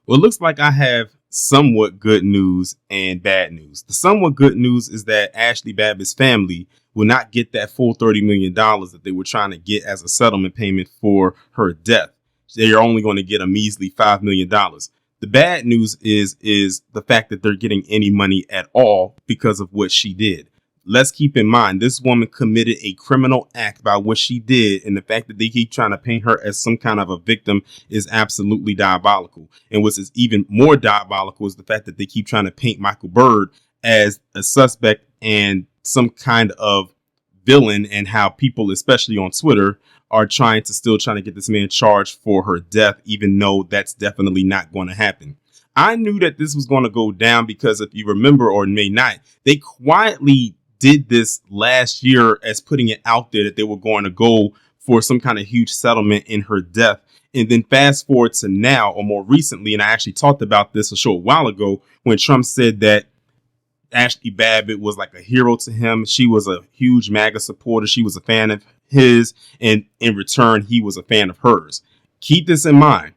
Well, it looks like I have somewhat good news and bad news. The somewhat good news is that Ashley Babbitt's family will not get that full $30 million that they were trying to get as a settlement payment for her death. They are only going to get a measly $5 million. The bad news is the fact that they're getting any money at all because of what she did. Let's keep in mind this woman committed a criminal act by what she did, and the fact that they keep trying to paint her as some kind of a victim is absolutely diabolical. And what's even more diabolical is the fact that they keep trying to paint Michael Bird as a suspect and some kind of villain, and how people, especially on Twitter, are trying to get this man charged for her death, even though that's definitely not going to happen. I knew that this was going to go down because if you remember or may not, they quietly did this last year as putting it out there that they were going to go for some kind of huge settlement in her death. And then fast forward to now, or more recently, and I actually talked about this a short while ago when Trump said that Ashley Babbitt was like a hero to him. She was a huge MAGA supporter. She was a fan of his, and in return, he was a fan of hers. Keep this in mind.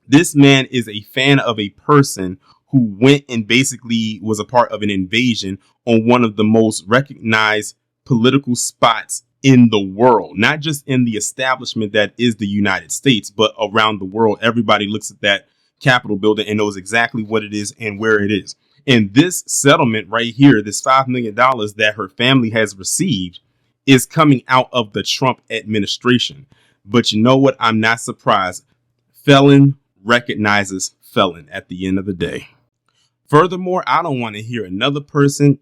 This man is a fan of a person who went and basically was a part of an invasion on one of the most recognized political spots in the world, not just in the establishment that is the United States, but around the world. Everybody looks at that Capitol building and knows exactly what it is and where it is. And this settlement right here, this $5 million that her family has received, is coming out of the Trump administration. But you know what? I'm not surprised. Felon recognizes felon at the end of the day. Furthermore, I don't want to hear another person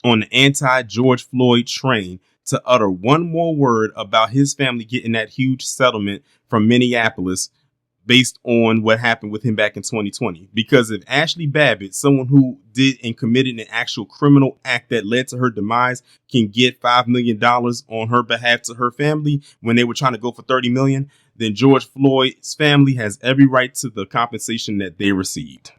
on the anti-George Floyd train to utter one more word about his family getting that huge settlement from Minneapolis based on what happened with him back in 2020. Because if Ashley Babbitt, someone who did and committed an actual criminal act that led to her demise, can get $5 million on her behalf to her family when they were trying to go for 30 million, then George Floyd's family has every right to the compensation that they received.